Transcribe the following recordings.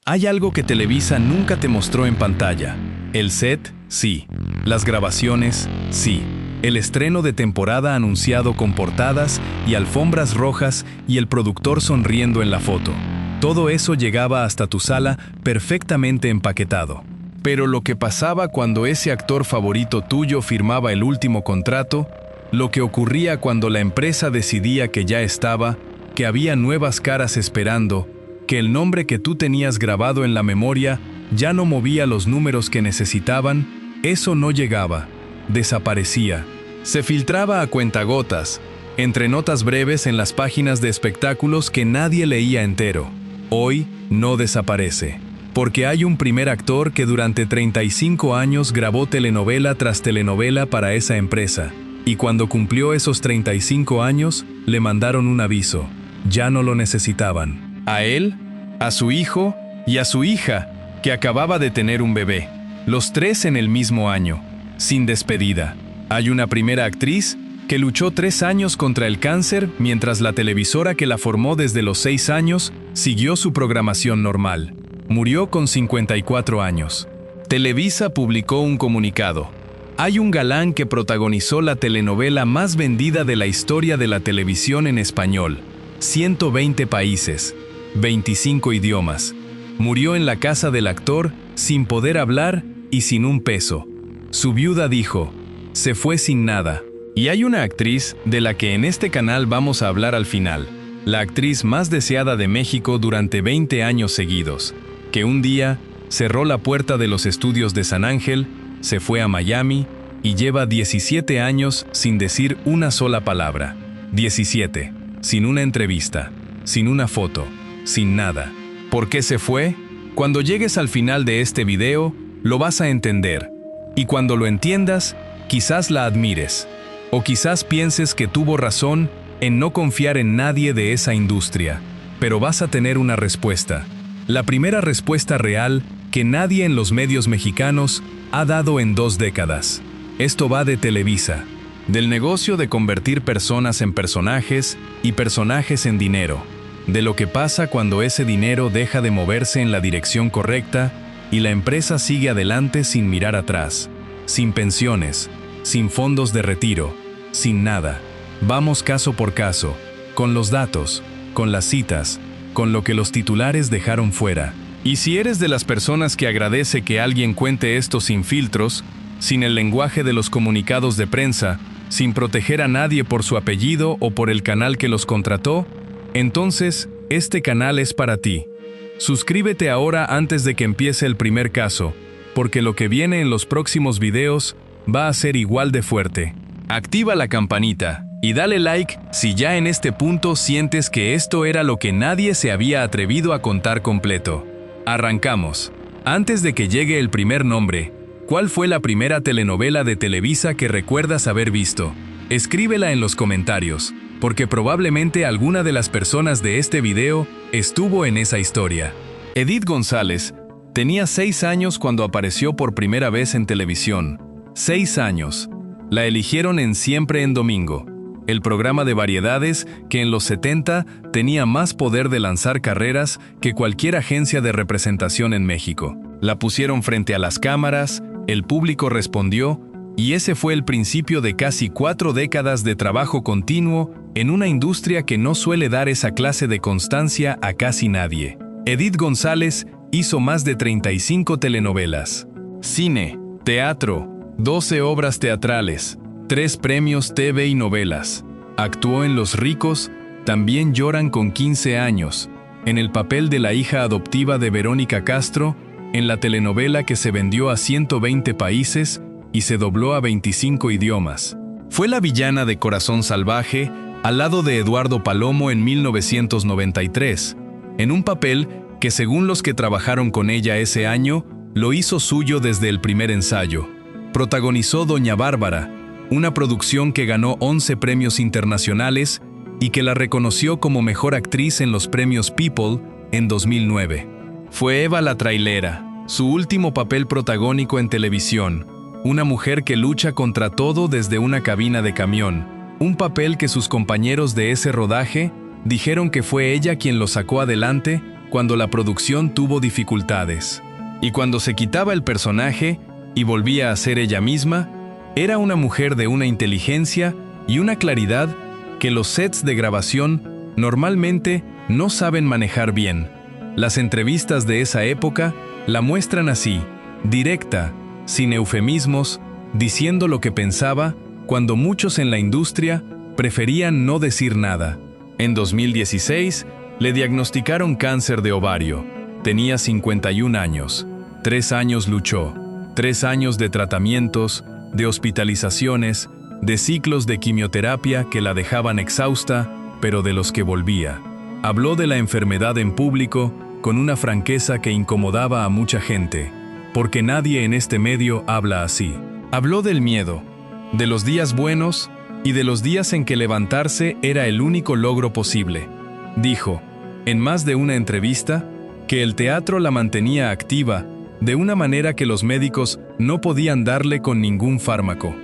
Hay algo que Televisa nunca te mostró en pantalla. El set, sí. Las grabaciones, sí. El estreno de temporada anunciado con portadas y alfombras rojas y el productor sonriendo en la foto. Todo eso llegaba hasta tu sala perfectamente empaquetado. Pero lo que pasaba cuando ese actor favorito tuyo firmaba el último contrato, lo que ocurría cuando la empresa decidía que ya estaba, que había nuevas caras esperando, que el nombre que tú tenías grabado en la memoria ya no movía los números que necesitaban, eso no llegaba, desaparecía. Se filtraba a cuentagotas, entre notas breves en las páginas de espectáculos que nadie leía entero. Hoy no desaparece, porque hay un primer actor que durante 35 años grabó telenovela tras telenovela para esa empresa, y cuando cumplió esos 35 años, le mandaron un aviso. Ya no lo necesitaban. A él, a su hijo y a su hija, que acababa de tener un bebé. Los tres en el mismo año, sin despedida. Hay una primera actriz que luchó 3 años contra el cáncer mientras la televisora que la formó desde los 6 años siguió su programación normal. Murió con 54 años. Televisa publicó un comunicado. Hay un galán que protagonizó la telenovela más vendida de la historia de la televisión en español. 120 países, 25 idiomas. Murió en la casa del actor sin poder hablar y sin un peso. Su viuda dijo, se fue sin nada. Y hay una actriz de la que en este canal vamos a hablar al final. La actriz más deseada de México durante 20 años seguidos, que un día cerró la puerta de los estudios de San Ángel, se fue a Miami y lleva 17 años sin decir una sola palabra. 17. Sin una entrevista, sin una foto, sin nada. ¿Por qué se fue? Cuando llegues al final de este video, lo vas a entender. Y cuando lo entiendas, quizás la admires. O quizás pienses que tuvo razón en no confiar en nadie de esa industria. Pero vas a tener una respuesta. La primera respuesta real que nadie en los medios mexicanos ha dado en 2 décadas. Esto va de Televisa. Del negocio de convertir personas en personajes y personajes en dinero. De lo que pasa cuando ese dinero deja de moverse en la dirección correcta y la empresa sigue adelante sin mirar atrás. Sin pensiones, sin fondos de retiro, sin nada. Vamos caso por caso, con los datos, con las citas, con lo que los titulares dejaron fuera. Y si eres de las personas que agradece que alguien cuente esto sin filtros, sin el lenguaje de los comunicados de prensa, sin proteger a nadie por su apellido o por el canal que los contrató, entonces este canal es para ti. Suscríbete ahora antes de que empiece el primer caso, porque lo que viene en los próximos videos va a ser igual de fuerte. Activa la campanita y dale like si ya en este punto sientes que esto era lo que nadie se había atrevido a contar completo. Arrancamos. Antes de que llegue el primer nombre, ¿cuál fue la primera telenovela de Televisa que recuerdas haber visto? Escríbela en los comentarios, porque probablemente alguna de las personas de este video estuvo en esa historia. Edith González tenía 6 años cuando apareció por primera vez en televisión. 6 años. La eligieron en Siempre en Domingo, el programa de variedades que en los 70 tenía más poder de lanzar carreras que cualquier agencia de representación en México. La pusieron frente a las cámaras, el público respondió, y ese fue el principio de casi 4 décadas de trabajo continuo en una industria que no suele dar esa clase de constancia a casi nadie. Edith González hizo más de 35 telenovelas, cine, teatro, 12 obras teatrales, 3 premios TV y novelas. Actuó en Los ricos, también lloran con 15 años, en el papel de la hija adoptiva de Verónica Castro, en la telenovela que se vendió a 120 países y se dobló a 25 idiomas. Fue la villana de Corazón Salvaje, al lado de Eduardo Palomo en 1993, en un papel que según los que trabajaron con ella ese año, lo hizo suyo desde el primer ensayo. Protagonizó Doña Bárbara, una producción que ganó 11 premios internacionales y que la reconoció como mejor actriz en los premios People en 2009. Fue Eva la Trailera, su último papel protagónico en televisión, una mujer que lucha contra todo desde una cabina de camión, un papel que sus compañeros de ese rodaje dijeron que fue ella quien lo sacó adelante cuando la producción tuvo dificultades. Y cuando se quitaba el personaje y volvía a ser ella misma, era una mujer de una inteligencia y una claridad que los sets de grabación normalmente no saben manejar bien. Las entrevistas de esa época la muestran así, directa, sin eufemismos, diciendo lo que pensaba, cuando muchos en la industria preferían no decir nada. En 2016, le diagnosticaron cáncer de ovario. Tenía 51 años. 3 años luchó. 3 años de tratamientos, de hospitalizaciones, de ciclos de quimioterapia que la dejaban exhausta, pero de los que volvía. Habló de la enfermedad en público con una franqueza que incomodaba a mucha gente, porque nadie en este medio habla así. Habló del miedo, de los días buenos y de los días en que levantarse era el único logro posible. Dijo, en más de una entrevista, que el teatro la mantenía activa de una manera que los médicos no podían darle con ningún fármaco,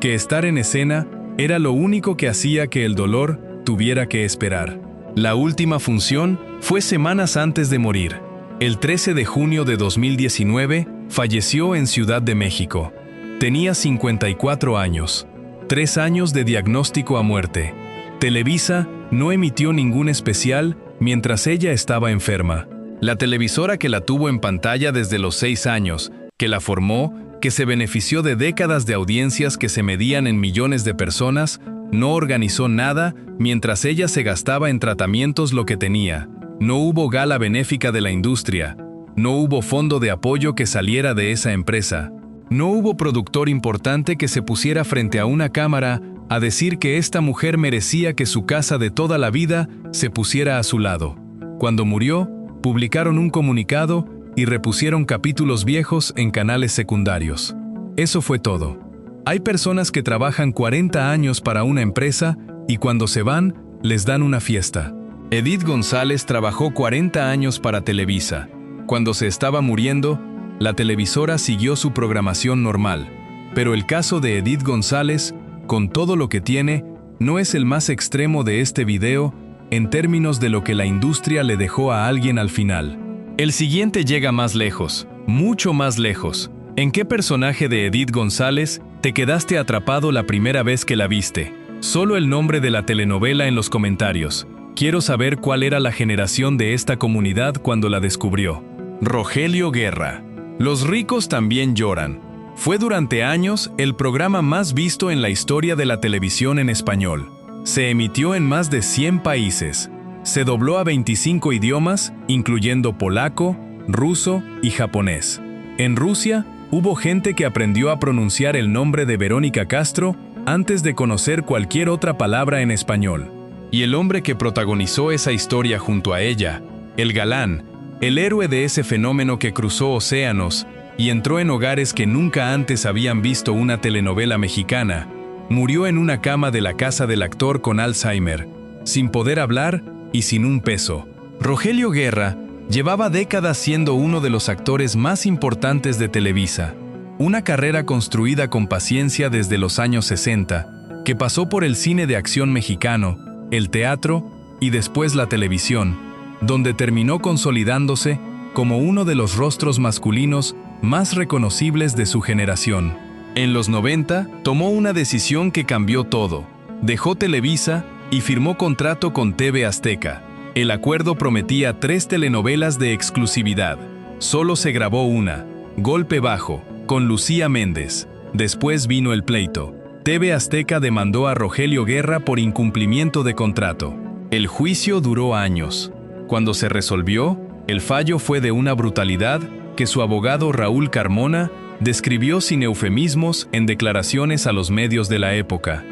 que estar en escena era lo único que hacía que el dolor tuviera que esperar. La última función fue semanas antes de morir. El 13 de junio de 2019 falleció en Ciudad de México. Tenía 54 años, 3 años de diagnóstico a muerte. Televisa no emitió ningún especial mientras ella estaba enferma. La televisora que la tuvo en pantalla desde los 6 años, que la formó, que se benefició de décadas de audiencias que se medían en millones de personas, no organizó nada mientras ella se gastaba en tratamientos lo que tenía. No hubo gala benéfica de la industria. No hubo fondo de apoyo que saliera de esa empresa. No hubo productor importante que se pusiera frente a una cámara a decir que esta mujer merecía que su casa de toda la vida se pusiera a su lado. Cuando murió, publicaron un comunicado y repusieron capítulos viejos en canales secundarios. Eso fue todo. Hay personas que trabajan 40 años para una empresa y cuando se van, les dan una fiesta. Edith González trabajó 40 años para Televisa. Cuando se estaba muriendo, la televisora siguió su programación normal. Pero el caso de Edith González, con todo lo que tiene, no es el más extremo de este video en términos de lo que la industria le dejó a alguien al final. El siguiente llega más lejos, mucho más lejos. ¿En qué personaje de Edith González te quedaste atrapado la primera vez que la viste? Solo el nombre de la telenovela en los comentarios. Quiero saber cuál era la generación de esta comunidad cuando la descubrió. Rogelio Guerra. Los ricos también lloran. Fue durante años el programa más visto en la historia de la televisión en español. Se emitió en más de 100 países. Se dobló a 25 idiomas, incluyendo polaco, ruso y japonés. En Rusia, hubo gente que aprendió a pronunciar el nombre de Verónica Castro antes de conocer cualquier otra palabra en español. Y el hombre que protagonizó esa historia junto a ella, el galán, el héroe de ese fenómeno que cruzó océanos y entró en hogares que nunca antes habían visto una telenovela mexicana, murió en una cama de la casa del actor con Alzheimer, sin poder hablar y sin un peso. Rogelio Guerra llevaba décadas siendo uno de los actores más importantes de Televisa, una carrera construida con paciencia desde los años 60, que pasó por el cine de acción mexicano, el teatro y después la televisión, donde terminó consolidándose como uno de los rostros masculinos más reconocibles de su generación. En los 90, tomó una decisión que cambió todo. Dejó Televisa y firmó contrato con TV Azteca. El acuerdo prometía 3 telenovelas de exclusividad. Solo se grabó una, Golpe Bajo, con Lucía Méndez. Después vino el pleito. TV Azteca demandó a Rogelio Guerra por incumplimiento de contrato. El juicio duró años. Cuando se resolvió, el fallo fue de una brutalidad que su abogado Raúl Carmona describió sin eufemismos en declaraciones a los medios de la época.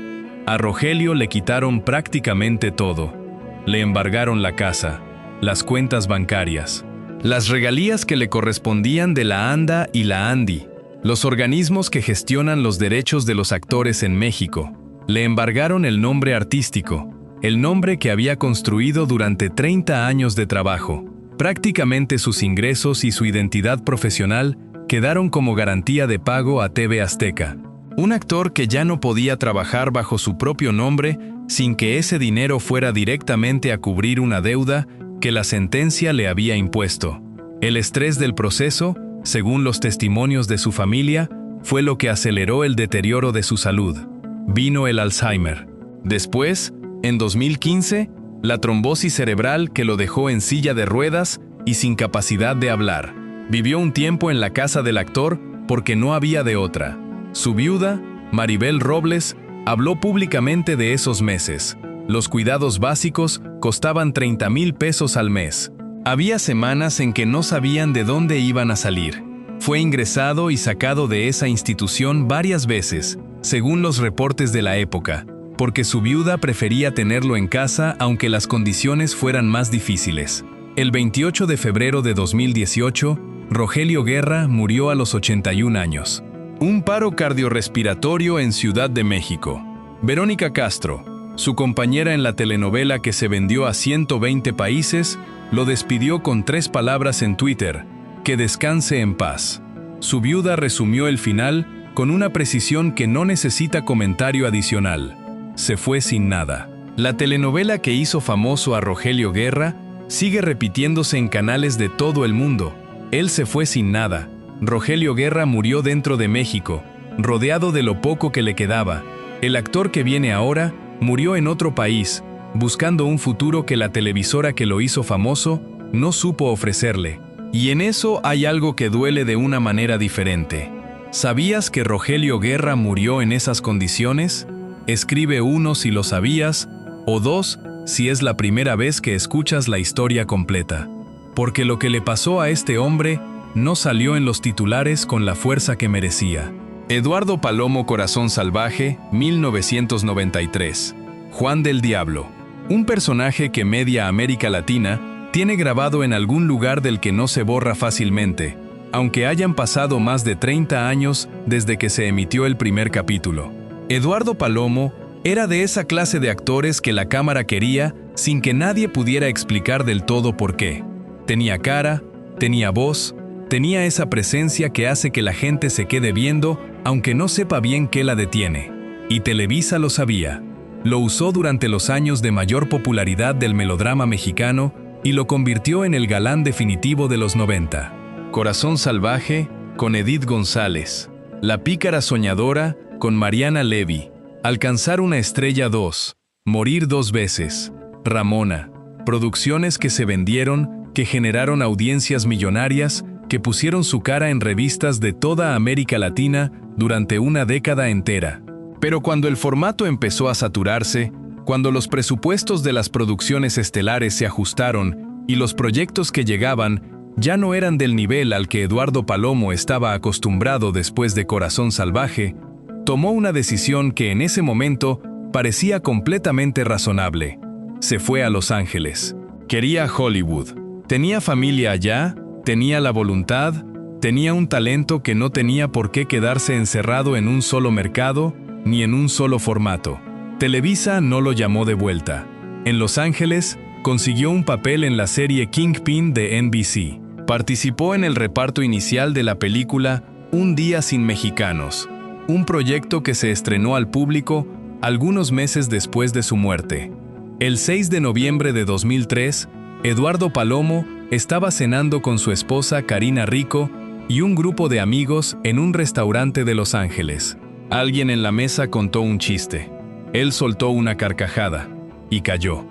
A Rogelio le quitaron prácticamente todo. Le embargaron la casa, las cuentas bancarias, las regalías que le correspondían de la ANDA y la ANDI, los organismos que gestionan los derechos de los actores en México. Le embargaron el nombre artístico, el nombre que había construido durante 30 años de trabajo. Prácticamente sus ingresos y su identidad profesional quedaron como garantía de pago a TV Azteca. Un actor que ya no podía trabajar bajo su propio nombre sin que ese dinero fuera directamente a cubrir una deuda que la sentencia le había impuesto. El estrés del proceso, según los testimonios de su familia, fue lo que aceleró el deterioro de su salud. Vino el Alzheimer. Después, en 2015, la trombosis cerebral que lo dejó en silla de ruedas y sin capacidad de hablar. Vivió un tiempo en la casa del actor porque no había de otra. Su viuda, Maribel Robles, habló públicamente de esos meses. Los cuidados básicos costaban 30,000 pesos al mes. Había semanas en que no sabían de dónde iban a salir. Fue ingresado y sacado de esa institución varias veces, según los reportes de la época, porque su viuda prefería tenerlo en casa aunque las condiciones fueran más difíciles. El 28 de febrero de 2018, Rogelio Guerra murió a los 81 años. Un paro cardiorrespiratorio en Ciudad de México. Verónica Castro, su compañera en la telenovela que se vendió a 120 países, lo despidió con 3 palabras en Twitter: que descanse en paz. Su viuda resumió el final con una precisión que no necesita comentario adicional: se fue sin nada. La telenovela que hizo famoso a Rogelio Guerra sigue repitiéndose en canales de todo el mundo. Él se fue sin nada. Rogelio Guerra murió dentro de México, rodeado de lo poco que le quedaba. El actor que viene ahora murió en otro país, buscando un futuro que la televisora que lo hizo famoso no supo ofrecerle. Y en eso hay algo que duele de una manera diferente. ¿Sabías que Rogelio Guerra murió en esas condiciones? Escribe 1 si lo sabías, o 2 si es la primera vez que escuchas la historia completa. Porque lo que le pasó a este hombre no salió en los titulares con la fuerza que merecía. Eduardo Palomo Corazón Salvaje, 1993. Juan del Diablo. Un personaje que media América Latina tiene grabado en algún lugar del que no se borra fácilmente, aunque hayan pasado más de 30 años desde que se emitió el primer capítulo. Eduardo Palomo era de esa clase de actores que la cámara quería sin que nadie pudiera explicar del todo por qué. Tenía cara, tenía voz, tenía esa presencia que hace que la gente se quede viendo aunque no sepa bien qué la detiene. Y Televisa lo sabía. Lo usó durante los años de mayor popularidad del melodrama mexicano y lo convirtió en el galán definitivo de los 90. Corazón Salvaje, con Edith González. La Pícara Soñadora, con Mariana Levy. Alcanzar una estrella 2. Morir 2 veces. Ramona. Producciones que se vendieron, que generaron audiencias millonarias, que pusieron su cara en revistas de toda América Latina durante una década entera. Pero cuando el formato empezó a saturarse, cuando los presupuestos de las producciones estelares se ajustaron y los proyectos que llegaban ya no eran del nivel al que Eduardo Palomo estaba acostumbrado después de Corazón Salvaje, tomó una decisión que en ese momento parecía completamente razonable. Se fue a Los Ángeles. Quería Hollywood. Tenía familia allá, tenía la voluntad, tenía un talento que no tenía por qué quedarse encerrado en un solo mercado ni en un solo formato. Televisa no lo llamó de vuelta. En Los Ángeles, consiguió un papel en la serie Kingpin de NBC. Participó en el reparto inicial de la película Un Día Sin Mexicanos, un proyecto que se estrenó al público algunos meses después de su muerte. El 6 de noviembre de 2003, Eduardo Palomo estaba cenando con su esposa Karina Rico y un grupo de amigos en un restaurante de Los Ángeles. Alguien en la mesa contó un chiste. Él soltó una carcajada y cayó.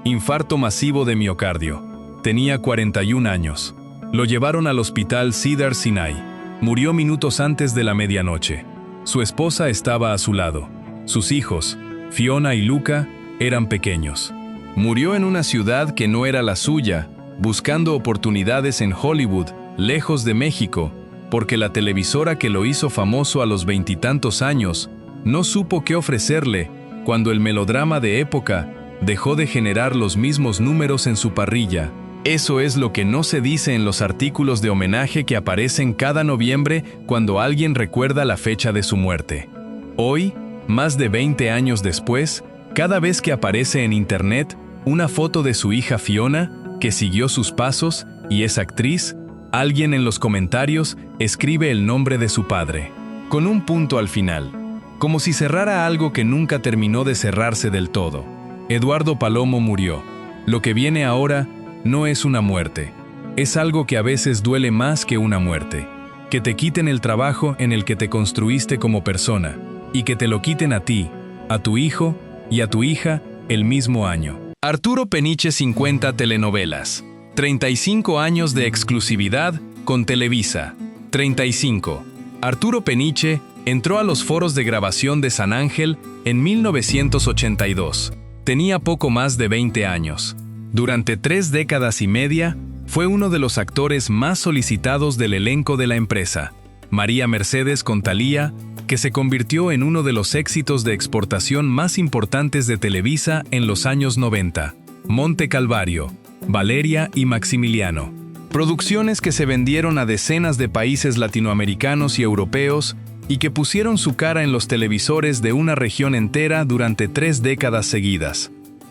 Infarto masivo de miocardio. Tenía 41 años. Lo llevaron al hospital Cedars-Sinai. Murió minutos antes de la medianoche. Su esposa estaba a su lado. Sus hijos, Fiona y Luca, eran pequeños. Murió en una ciudad que no era la suya, buscando oportunidades en Hollywood, lejos de México, porque la televisora que lo hizo famoso a los 20 y tantos años no supo qué ofrecerle cuando el melodrama de época dejó de generar los mismos números en su parrilla. Eso es lo que no se dice en los artículos de homenaje que aparecen cada noviembre cuando alguien recuerda la fecha de su muerte. Hoy, más de 20 años después, cada vez que aparece en internet una foto de su hija Fiona, que siguió sus pasos y es actriz, alguien en los comentarios escribe el nombre de su padre, con un punto al final, como si cerrara algo que nunca terminó de cerrarse del todo. Eduardo Palomo murió. Lo que viene ahora no es una muerte. Es algo que a veces duele más que una muerte. Que te quiten el trabajo en el que te construiste como persona, y que te lo quiten a ti, a tu hijo y a tu hija el mismo año. Arturo Peniche 50 telenovelas. 35 años de exclusividad con Televisa. 35. Arturo Peniche entró a los foros de grabación de San Ángel en 1982. Tenía poco más de 20 años. Durante 3 décadas y media, fue uno de los actores más solicitados del elenco de la empresa. María Mercedes con Thalía, que se convirtió en uno de los éxitos de exportación más importantes de Televisa en los años 90. Monte Calvario, Valeria y Maximiliano. Producciones que se vendieron a decenas de países latinoamericanos y europeos y que pusieron su cara en los televisores de una región entera durante 3 décadas seguidas.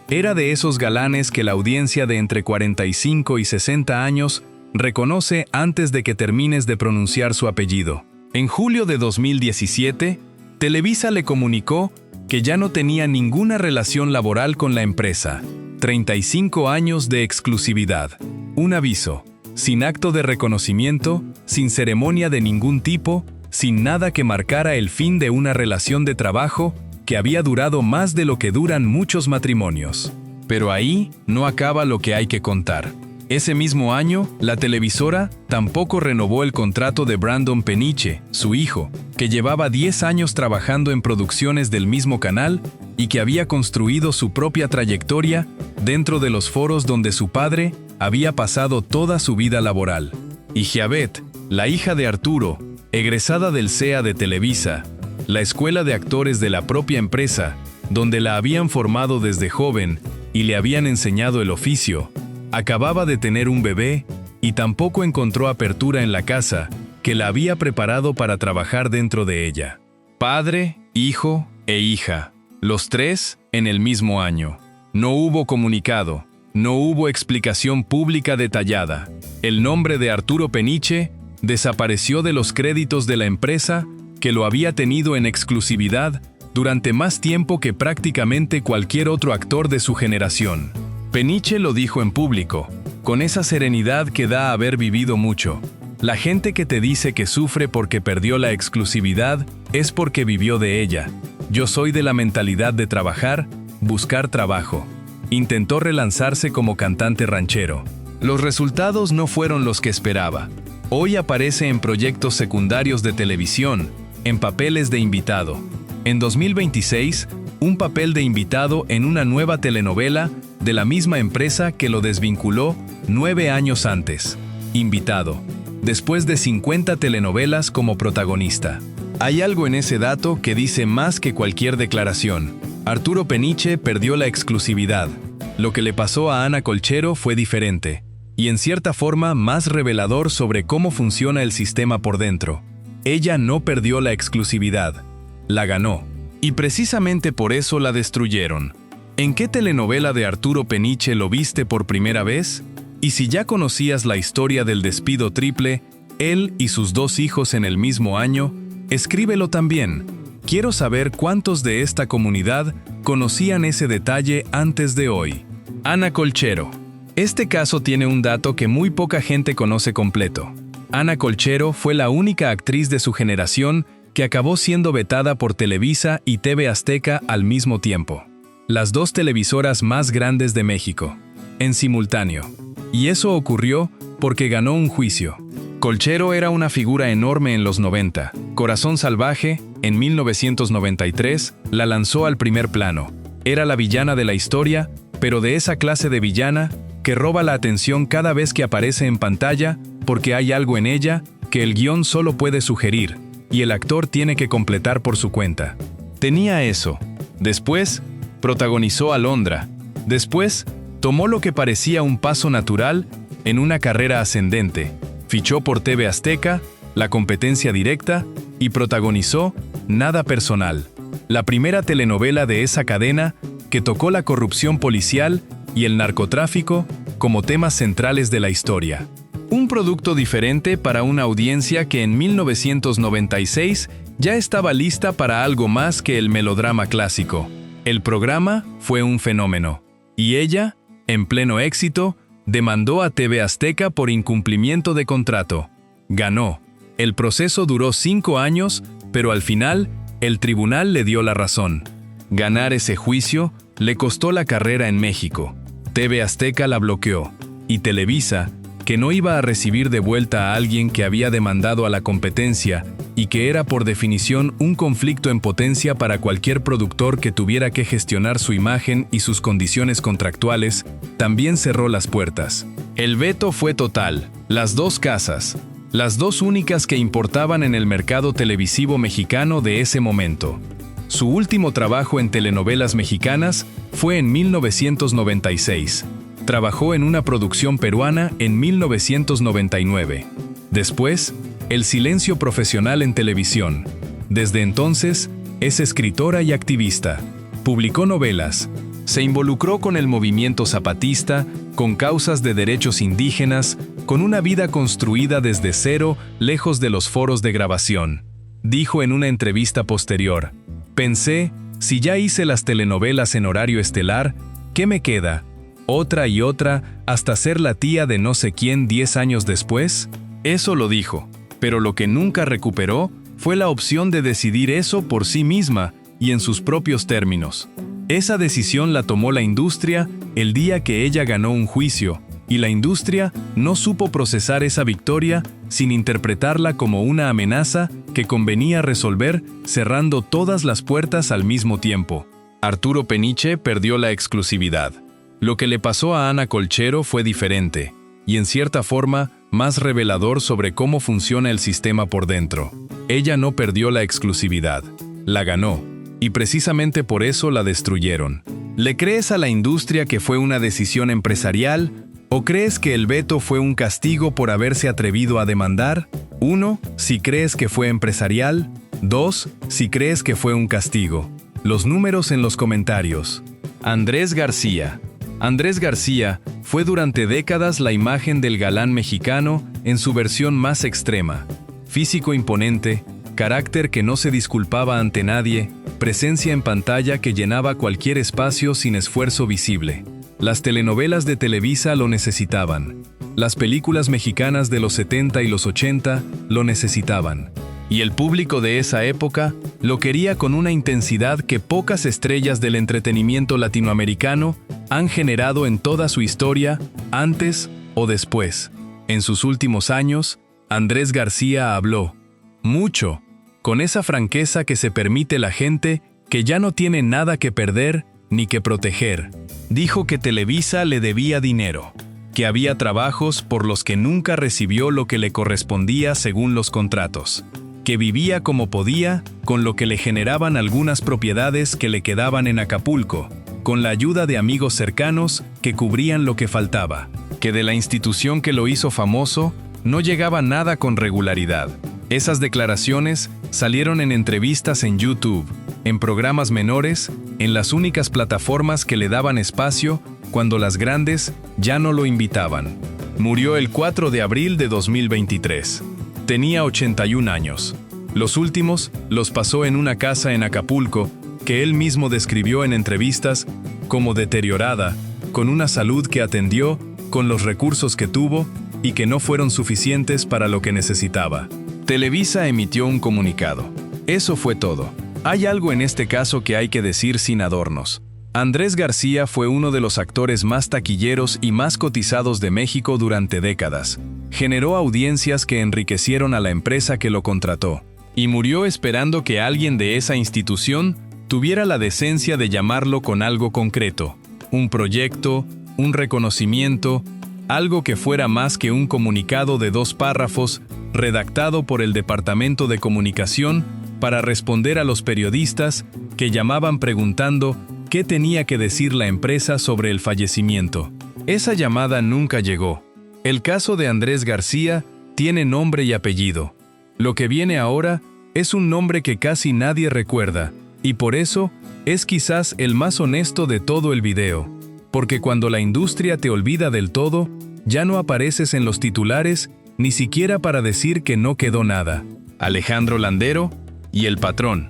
Era de esos galanes que la audiencia de entre 45 y 60 años reconoce antes de que termines de pronunciar su apellido. En julio de 2017, Televisa le comunicó que ya no tenía ninguna relación laboral con la empresa. 35 años de exclusividad. Un aviso, sin acto de reconocimiento, sin ceremonia de ningún tipo, sin nada que marcara el fin de una relación de trabajo que había durado más de lo que duran muchos matrimonios. Pero ahí no acaba lo que hay que contar. Ese mismo año, la televisora tampoco renovó el contrato de Brandon Peniche, su hijo, que llevaba 10 años trabajando en producciones del mismo canal y que había construido su propia trayectoria dentro de los foros donde su padre había pasado toda su vida laboral. Y Giabet, la hija de Arturo, egresada del CEA de Televisa, la escuela de actores de la propia empresa, donde la habían formado desde joven y le habían enseñado el oficio, acababa de tener un bebé y tampoco encontró apertura en la casa que la había preparado para trabajar dentro de ella. Padre, hijo e hija, los 3 en el mismo año. No hubo comunicado, no hubo explicación pública detallada. El nombre de Arturo Peniche desapareció de los créditos de la empresa que lo había tenido en exclusividad durante más tiempo que prácticamente cualquier otro actor de su generación. Peniche lo dijo en público, con esa serenidad que da a haber vivido mucho. La gente que te dice que sufre porque perdió la exclusividad es porque vivió de ella. Yo soy de la mentalidad de trabajar, buscar trabajo. Intentó relanzarse como cantante ranchero. Los resultados no fueron los que esperaba. Hoy aparece en proyectos secundarios de televisión, en papeles de invitado. En 2026, un papel de invitado en una nueva telenovela de la misma empresa que lo desvinculó 9 años antes. Invitado, después de 50 telenovelas como protagonista. Hay algo en ese dato que dice más que cualquier declaración. Arturo Peniche perdió la exclusividad. Lo que le pasó a Ana Colchero fue diferente, y en cierta forma más revelador sobre cómo funciona el sistema por dentro. Ella no perdió la exclusividad, la ganó, y precisamente por eso la destruyeron. ¿En qué telenovela de Arturo Peniche lo viste por primera vez? Y si ya conocías la historia del despido triple, él y sus 2 hijos en el mismo año, escríbelo también. Quiero saber cuántos de esta comunidad conocían ese detalle antes de hoy. Ana Colchero. Este caso tiene un dato que muy poca gente conoce completo. Ana Colchero fue la única actriz de su generación que acabó siendo vetada por Televisa y TV Azteca al mismo tiempo. Las 2 televisoras más grandes de México, en simultáneo. Y eso ocurrió porque ganó un juicio. Colchero era una figura enorme en los 90. Corazón Salvaje, en 1993, la lanzó al primer plano. Era la villana de la historia, pero de esa clase de villana que roba la atención cada vez que aparece en pantalla porque hay algo en ella que el guión solo puede sugerir y el actor tiene que completar por su cuenta. Tenía eso. Después, protagonizó Alondra. Después, tomó lo que parecía un paso natural en una carrera ascendente. Fichó por TV Azteca, la competencia directa, y protagonizó Nada Personal, la primera telenovela de esa cadena que tocó la corrupción policial y el narcotráfico como temas centrales de la historia. Un producto diferente para una audiencia que en 1996 ya estaba lista para algo más que el melodrama clásico. El programa fue un fenómeno, y ella, en pleno éxito, demandó a TV Azteca por incumplimiento de contrato. Ganó. El proceso duró 5 años, pero al final, el tribunal le dio la razón. Ganar ese juicio le costó la carrera en México. TV Azteca la bloqueó, y Televisa, que no iba a recibir de vuelta a alguien que había demandado a la competencia y que era por definición un conflicto en potencia para cualquier productor que tuviera que gestionar su imagen y sus condiciones contractuales, también cerró las puertas. El veto fue total. Las dos casas, las dos únicas que importaban en el mercado televisivo mexicano de ese momento. Su último trabajo en telenovelas mexicanas fue en 1996. Trabajó en una producción peruana en 1999. Después, el silencio profesional en televisión. Desde entonces, es escritora y activista. Publicó novelas. Se involucró con el movimiento zapatista, con causas de derechos indígenas, con una vida construida desde cero, lejos de los foros de grabación. Dijo en una entrevista posterior: «Pensé, si ya hice las telenovelas en horario estelar, ¿qué me queda? Otra y otra, hasta ser la tía de no sé quién 10 años después». Eso lo dijo, pero lo que nunca recuperó fue la opción de decidir eso por sí misma y en sus propios términos. Esa decisión la tomó la industria el día que ella ganó un juicio, y la industria no supo procesar esa victoria sin interpretarla como una amenaza que convenía resolver cerrando todas las puertas al mismo tiempo. Arturo Peniche perdió la exclusividad. Lo que le pasó a Ana Colchero fue diferente, y en cierta forma, más revelador sobre cómo funciona el sistema por dentro. Ella no perdió la exclusividad, la ganó, y precisamente por eso la destruyeron. ¿Le crees a la industria que fue una decisión empresarial, o crees que el veto fue un castigo por haberse atrevido a demandar? 1. Si crees que fue empresarial. 2. Si crees que fue un castigo. Los números en los comentarios. Andrés García. Andrés García fue durante décadas la imagen del galán mexicano en su versión más extrema. Físico imponente, carácter que no se disculpaba ante nadie, presencia en pantalla que llenaba cualquier espacio sin esfuerzo visible. Las telenovelas de Televisa lo necesitaban. Las películas mexicanas de los 70 y los 80 lo necesitaban. Y el público de esa época lo quería con una intensidad que pocas estrellas del entretenimiento latinoamericano han generado en toda su historia, antes o después. En sus últimos años, Andrés García habló mucho, con esa franqueza que se permite la gente que ya no tiene nada que perder ni que proteger. Dijo que Televisa le debía dinero, que había trabajos por los que nunca recibió lo que le correspondía según los contratos, que vivía como podía con lo que le generaban algunas propiedades que le quedaban en Acapulco, con la ayuda de amigos cercanos que cubrían lo que faltaba, que de la institución que lo hizo famoso no llegaba nada con regularidad. Esas declaraciones salieron en entrevistas en YouTube, en programas menores, en las únicas plataformas que le daban espacio cuando las grandes ya no lo invitaban. Murió el 4 de abril de 2023. Tenía 81 años. Los últimos los pasó en una casa en Acapulco que él mismo describió en entrevistas como deteriorada, con una salud que atendió, con los recursos que tuvo y que no fueron suficientes para lo que necesitaba. Televisa emitió un comunicado. Eso fue todo. Hay algo en este caso que hay que decir sin adornos. Andrés García fue uno de los actores más taquilleros y más cotizados de México durante décadas. Generó audiencias que enriquecieron a la empresa que lo contrató. Y murió esperando que alguien de esa institución tuviera la decencia de llamarlo con algo concreto. Un proyecto, un reconocimiento, algo que fuera más que un comunicado de 2 párrafos redactado por el Departamento de Comunicación para responder a los periodistas que llamaban preguntando qué tenía que decir la empresa sobre el fallecimiento. Esa llamada nunca llegó. El caso de Andrés García tiene nombre y apellido. Lo que viene ahora es un nombre que casi nadie recuerda, y por eso es quizás el más honesto de todo el video. Porque cuando la industria te olvida del todo, ya no apareces en los titulares ni siquiera para decir que no quedó nada. Alejandro Landero y El Patrón.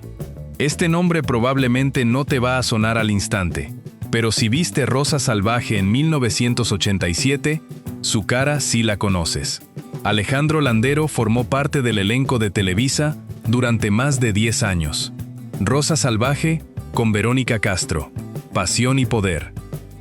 Este nombre probablemente no te va a sonar al instante, Pero si viste Rosa Salvaje en 1987, su cara sí la conoces. Alejandro Landero formó parte del elenco de Televisa durante más de 10 años. Rosa Salvaje con Verónica Castro, Pasión y Poder,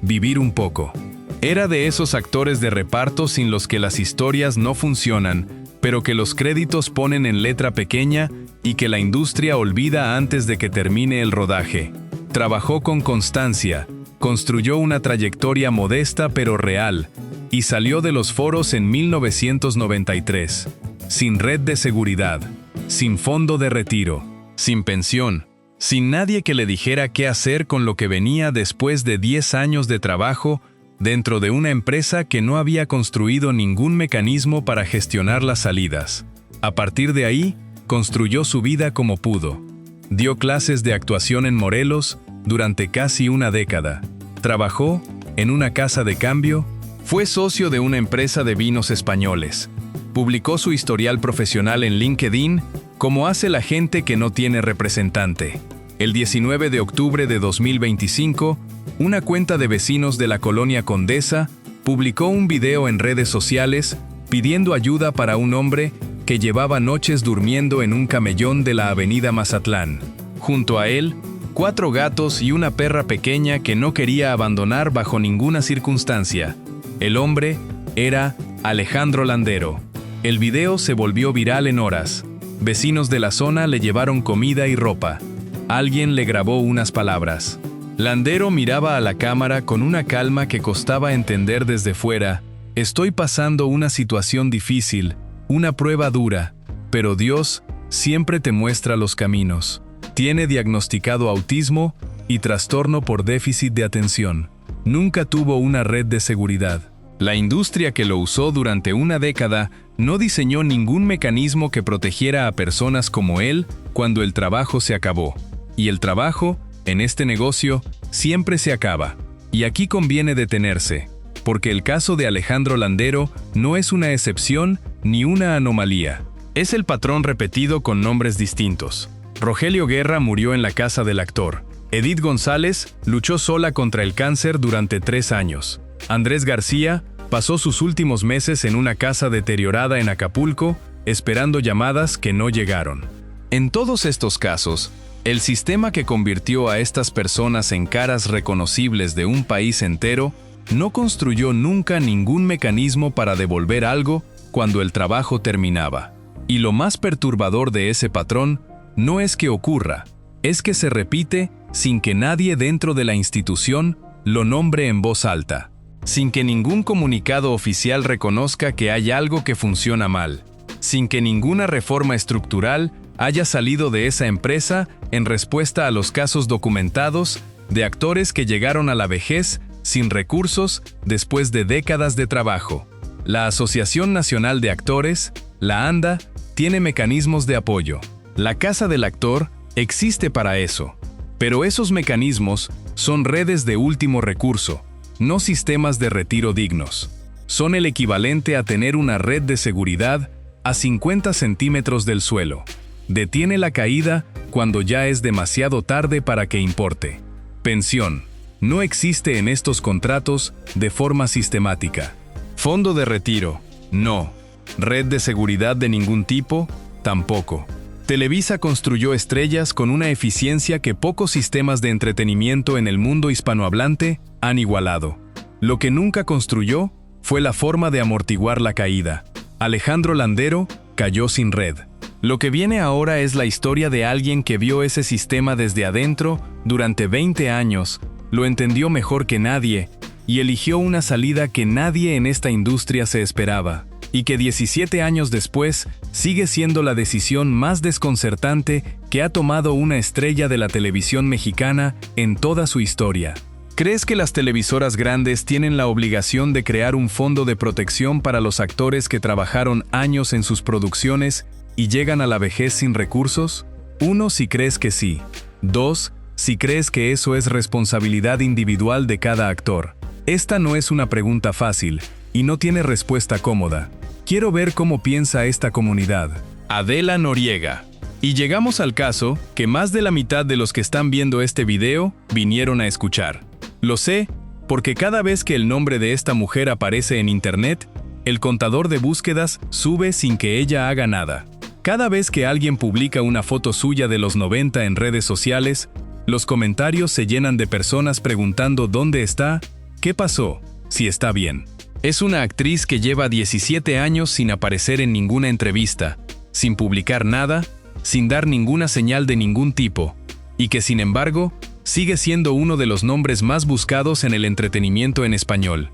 Vivir un poco. Era de esos actores de reparto sin los que las historias no funcionan, pero que los créditos ponen en letra pequeña y que la industria olvida antes de que termine el rodaje. Trabajó con constancia, construyó una trayectoria modesta pero real, y salió de los foros en 1993, sin red de seguridad, sin fondo de retiro, sin pensión, sin nadie que le dijera qué hacer con lo que venía después de 10 años de trabajo dentro de una empresa que no había construido ningún mecanismo para gestionar las salidas. A partir de ahí, construyó su vida como pudo. Dio clases de actuación en Morelos durante casi una década. Trabajó en una casa de cambio. Fue socio de una empresa de vinos españoles. Publicó su historial profesional en LinkedIn, como hace la gente que no tiene representante. El 19 de octubre de 2025, una cuenta de vecinos de la colonia Condesa publicó un video en redes sociales pidiendo ayuda para un hombre que llevaba noches durmiendo en un camellón de la avenida Mazatlán. Junto a él, 4 gatos y una perra pequeña que no quería abandonar bajo ninguna circunstancia. El hombre era Alejandro Landero. El video se volvió viral en horas. Vecinos de la zona le llevaron comida y ropa. Alguien le grabó unas palabras. Landero miraba a la cámara con una calma que costaba entender desde fuera. Estoy pasando una situación difícil, una prueba dura, pero Dios siempre te muestra los caminos. Tiene diagnosticado autismo y trastorno por déficit de atención. Nunca tuvo una red de seguridad. La industria que lo usó durante una década no diseñó ningún mecanismo que protegiera a personas como él cuando el trabajo se acabó. Y el trabajo, en este negocio, siempre se acaba. Y aquí conviene detenerse, porque el caso de Alejandro Landero no es una excepción ni una anomalía. Es el patrón repetido con nombres distintos. Rogelio Guerra murió en la casa del actor. Edith González luchó sola contra el cáncer durante 3 años. Andrés García pasó sus últimos meses en una casa deteriorada en Acapulco, esperando llamadas que no llegaron. En todos estos casos, el sistema que convirtió a estas personas en caras reconocibles de un país entero no construyó nunca ningún mecanismo para devolver algo cuando el trabajo terminaba. Y lo más perturbador de ese patrón no es que ocurra, es que se repite sin que nadie dentro de la institución lo nombre en voz alta, sin que ningún comunicado oficial reconozca que hay algo que funciona mal, sin que ninguna reforma estructural haya salido de esa empresa en respuesta a los casos documentados de actores que llegaron a la vejez sin recursos después de décadas de trabajo. La Asociación Nacional de Actores, la ANDA, tiene mecanismos de apoyo. La Casa del Actor existe para eso, pero esos mecanismos son redes de último recurso, no sistemas de retiro dignos. Son el equivalente a tener una red de seguridad a 50 centímetros del suelo. Detiene la caída cuando ya es demasiado tarde para que importe. Pensión. No existe en estos contratos de forma sistemática. Fondo de retiro. No. Red de seguridad de ningún tipo. Tampoco. Televisa construyó estrellas con una eficiencia que pocos sistemas de entretenimiento en el mundo hispanohablante han igualado. Lo que nunca construyó fue la forma de amortiguar la caída. Alejandro Landero cayó sin red. Lo que viene ahora es la historia de alguien que vio ese sistema desde adentro durante 20 años, lo entendió mejor que nadie y eligió una salida que nadie en esta industria se esperaba, y que 17 años después sigue siendo la decisión más desconcertante que ha tomado una estrella de la televisión mexicana en toda su historia. ¿Crees que las televisoras grandes tienen la obligación de crear un fondo de protección para los actores que trabajaron años en sus producciones y llegan a la vejez sin recursos? 1, si crees que sí. 2, si crees que eso es responsabilidad individual de cada actor. Esta no es una pregunta fácil y no tiene respuesta cómoda. Quiero ver cómo piensa esta comunidad. Adela Noriega. Y llegamos al caso que más de la mitad de los que están viendo este video vinieron a escuchar. Lo sé, porque cada vez que el nombre de esta mujer aparece en Internet, el contador de búsquedas sube sin que ella haga nada. Cada vez que alguien publica una foto suya de los 90 en redes sociales, los comentarios se llenan de personas preguntando dónde está, qué pasó, si está bien. Es una actriz que lleva 17 años sin aparecer en ninguna entrevista, sin publicar nada, sin dar ninguna señal de ningún tipo, y que sin embargo, sigue siendo uno de los nombres más buscados en el entretenimiento en español.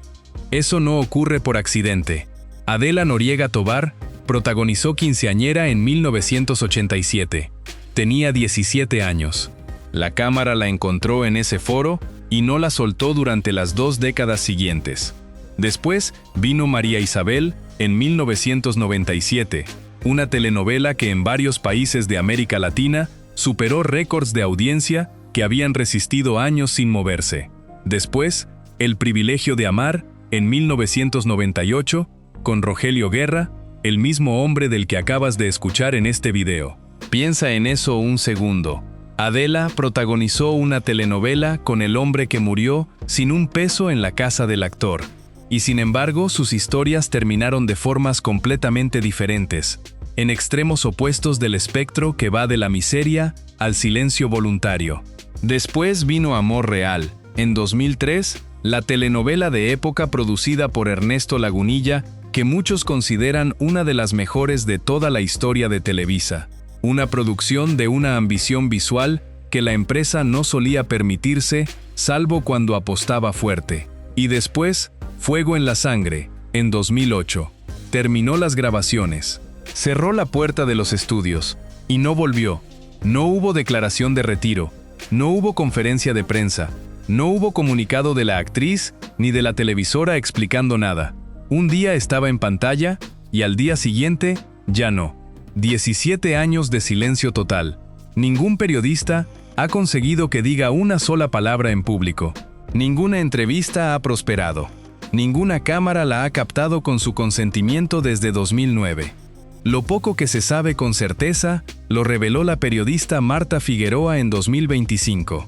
Eso no ocurre por accidente. Adela Noriega Tovar protagonizó Quinceañera en 1987. Tenía 17 años. La cámara la encontró en ese foro y no la soltó durante las 2 décadas siguientes. Después vino María Isabel en 1997, una telenovela que en varios países de América Latina superó récords de audiencia que habían resistido años sin moverse. Después, El privilegio de amar, en 1998, con Rogelio Guerra, el mismo hombre del que acabas de escuchar en este video. Piensa en eso un segundo. Adela protagonizó una telenovela con el hombre que murió sin un peso en la casa del actor. Y sin embargo, sus historias terminaron de formas completamente diferentes, en extremos opuestos del espectro que va de la miseria al silencio voluntario. Después vino Amor Real, en 2003, la telenovela de época producida por Ernesto Lagunilla, que muchos consideran una de las mejores de toda la historia de Televisa. Una producción de una ambición visual que la empresa no solía permitirse, salvo cuando apostaba fuerte. Y después, Fuego en la Sangre, en 2008. Terminó las grabaciones. Cerró la puerta de los estudios. Y no volvió. No hubo declaración de retiro. No hubo conferencia de prensa. No hubo comunicado de la actriz ni de la televisora explicando nada. Un día estaba en pantalla y al día siguiente, ya no. 17 años de silencio total. Ningún periodista ha conseguido que diga una sola palabra en público. Ninguna entrevista ha prosperado. Ninguna cámara la ha captado con su consentimiento desde 2009. Lo poco que se sabe con certeza lo reveló la periodista Marta Figueroa en 2025.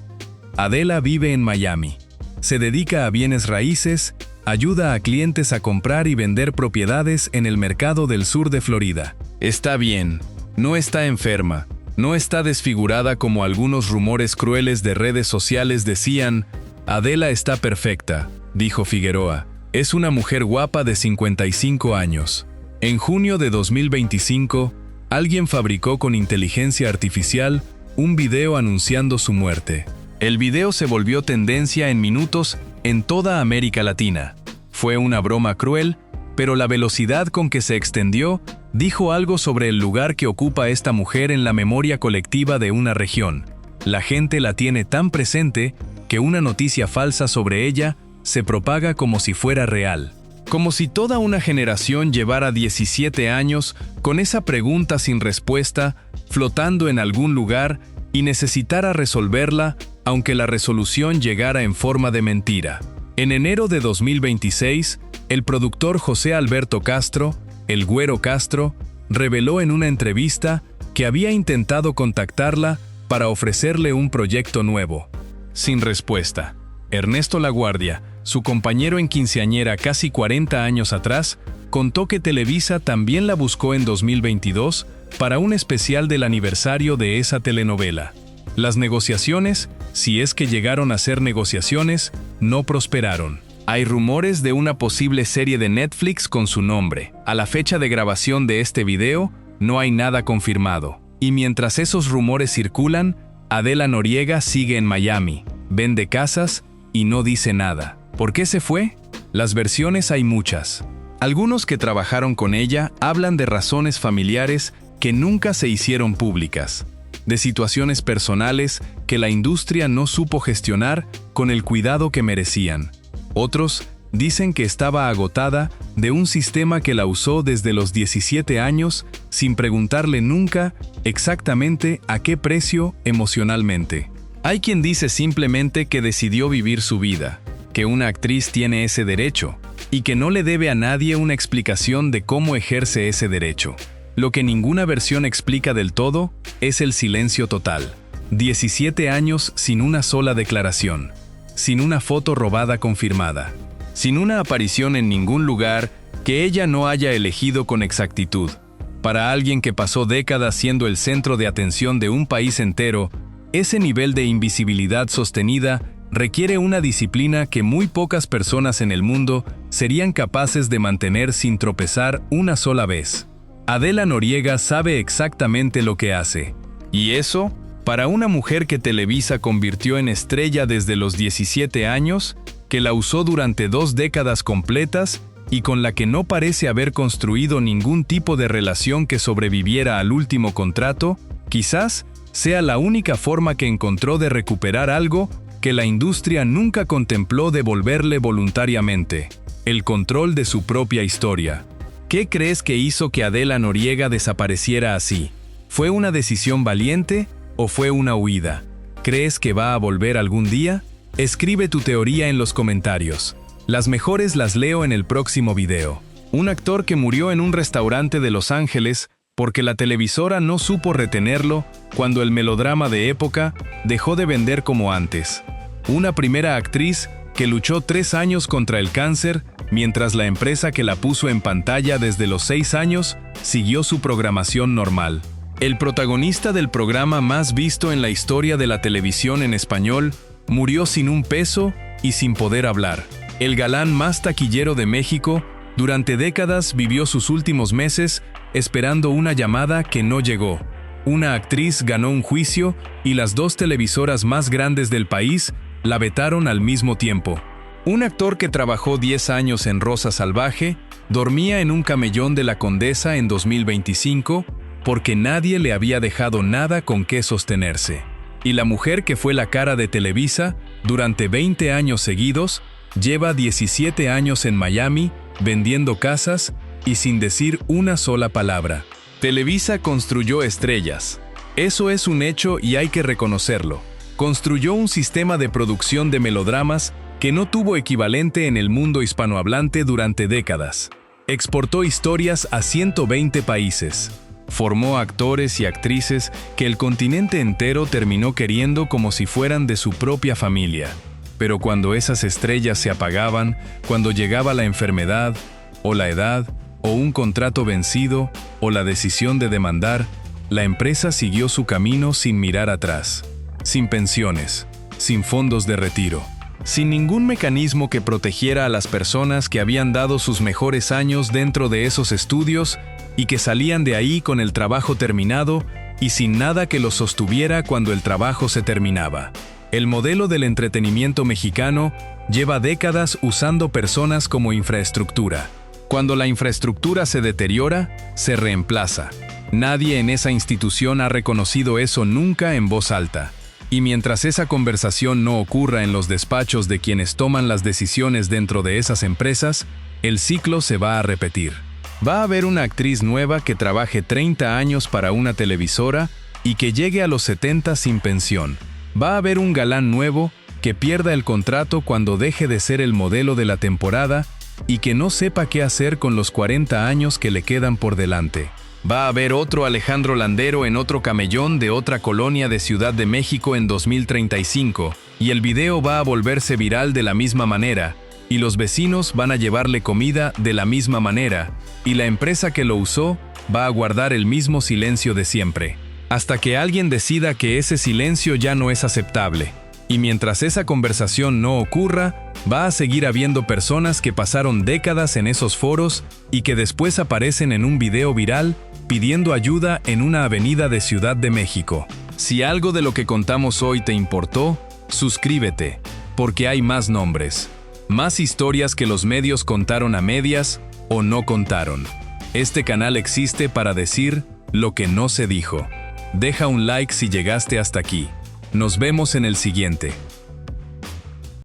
Adela vive en Miami. Se dedica a bienes raíces, ayuda a clientes a comprar y vender propiedades en el mercado del sur de Florida. Está bien, no está enferma, no está desfigurada como algunos rumores crueles de redes sociales decían. Adela está perfecta, dijo Figueroa. Es una mujer guapa de 55 años. En junio de 2025, alguien fabricó con inteligencia artificial un video anunciando su muerte. El video se volvió tendencia en minutos en toda América Latina. Fue una broma cruel, pero la velocidad con que se extendió dijo algo sobre el lugar que ocupa esta mujer en la memoria colectiva de una región. La gente la tiene tan presente que una noticia falsa sobre ella se propaga como si fuera real. Como si toda una generación llevara 17 años con esa pregunta sin respuesta, flotando en algún lugar y necesitara resolverla, aunque la resolución llegara en forma de mentira. En enero de 2026, el productor José Alberto Castro, el Güero Castro, reveló en una entrevista que había intentado contactarla para ofrecerle un proyecto nuevo. Sin respuesta. Ernesto Laguardia, su compañero en Quinceañera casi 40 años atrás, contó que Televisa también la buscó en 2022 para un especial del aniversario de esa telenovela. Las negociaciones, si es que llegaron a ser negociaciones, no prosperaron. Hay rumores de una posible serie de Netflix con su nombre. A la fecha de grabación de este video, no hay nada confirmado. Y mientras esos rumores circulan, Adela Noriega sigue en Miami, vende casas y no dice nada. ¿Por qué se fue? Las versiones hay muchas. Algunos que trabajaron con ella hablan de razones familiares que nunca se hicieron públicas, de situaciones personales que la industria no supo gestionar con el cuidado que merecían. Otros dicen que estaba agotada de un sistema que la usó desde los 17 años sin preguntarle nunca exactamente a qué precio emocionalmente. Hay quien dice simplemente que decidió vivir su vida, que una actriz tiene ese derecho y que no le debe a nadie una explicación de cómo ejerce ese derecho. Lo que ninguna versión explica del todo es el silencio total. 17 años sin una sola declaración. sin una foto robada confirmada, sin una aparición en ningún lugar que ella no haya elegido con exactitud. Para alguien que pasó décadas siendo el centro de atención de un país entero, ese nivel de invisibilidad sostenida requiere una disciplina que muy pocas personas en el mundo serían capaces de mantener sin tropezar una sola vez. Adela Noriega sabe exactamente lo que hace. Y eso, para una mujer que Televisa convirtió en estrella desde los 17 años, que la usó durante 2 décadas completas y con la que no parece haber construido ningún tipo de relación que sobreviviera al último contrato, quizás sea la única forma que encontró de recuperar algo que la industria nunca contempló devolverle voluntariamente: el control de su propia historia. ¿Qué crees que hizo que Adela Noriega desapareciera así? ¿Fue una decisión valiente o fue una huida? ¿Crees que va a volver algún día? Escribe tu teoría en los comentarios. Las mejores las leo en el próximo video. Un actor que murió en un restaurante de Los Ángeles porque la televisora no supo retenerlo cuando el melodrama de época dejó de vender como antes. Una primera actriz que luchó 3 años contra el cáncer, mientras la empresa que la puso en pantalla desde los 6 años siguió su programación normal. El protagonista del programa más visto en la historia de la televisión en español murió sin un peso y sin poder hablar. El galán más taquillero de México durante décadas vivió sus últimos meses esperando una llamada que no llegó. Una actriz ganó un juicio y las 2 televisoras más grandes del país la vetaron al mismo tiempo. Un actor que trabajó 10 años en Rosa Salvaje dormía en un camellón de la Condesa en 2025 porque nadie le había dejado nada con qué sostenerse. Y la mujer que fue la cara de Televisa durante 20 años seguidos lleva 17 años en Miami vendiendo casas y sin decir una sola palabra. Televisa construyó estrellas. Eso es un hecho y hay que reconocerlo. Construyó un sistema de producción de melodramas que no tuvo equivalente en el mundo hispanohablante durante décadas. Exportó historias a 120 países. Formó actores y actrices que el continente entero terminó queriendo como si fueran de su propia familia. Pero cuando esas estrellas se apagaban, cuando llegaba la enfermedad, o la edad, o un contrato vencido, o la decisión de demandar, la empresa siguió su camino sin mirar atrás. Sin pensiones, sin fondos de retiro, sin ningún mecanismo que protegiera a las personas que habían dado sus mejores años dentro de esos estudios y que salían de ahí con el trabajo terminado y sin nada que los sostuviera cuando el trabajo se terminaba. El modelo del entretenimiento mexicano lleva décadas usando personas como infraestructura. Cuando la infraestructura se deteriora, se reemplaza. Nadie en esa institución ha reconocido eso nunca en voz alta. Y mientras esa conversación no ocurra en los despachos de quienes toman las decisiones dentro de esas empresas, el ciclo se va a repetir. Va a haber una actriz nueva que trabaje 30 años para una televisora y que llegue a los 70 sin pensión. Va a haber un galán nuevo que pierda el contrato cuando deje de ser el modelo de la temporada y que no sepa qué hacer con los 40 años que le quedan por delante. Va a haber otro Alejandro Landero en otro camellón de otra colonia de Ciudad de México en 2035, y el video va a volverse viral de la misma manera, y los vecinos van a llevarle comida de la misma manera, y la empresa que lo usó va a guardar el mismo silencio de siempre, hasta que alguien decida que ese silencio ya no es aceptable. Y mientras esa conversación no ocurra, va a seguir habiendo personas que pasaron décadas en esos foros y que después aparecen en un video viral pidiendo ayuda en una avenida de Ciudad de México. Si algo de lo que contamos hoy te importó, suscríbete, porque hay más nombres, más historias que los medios contaron a medias o no contaron. Este canal existe para decir lo que no se dijo. Deja un like si llegaste hasta aquí. Nos vemos en el siguiente.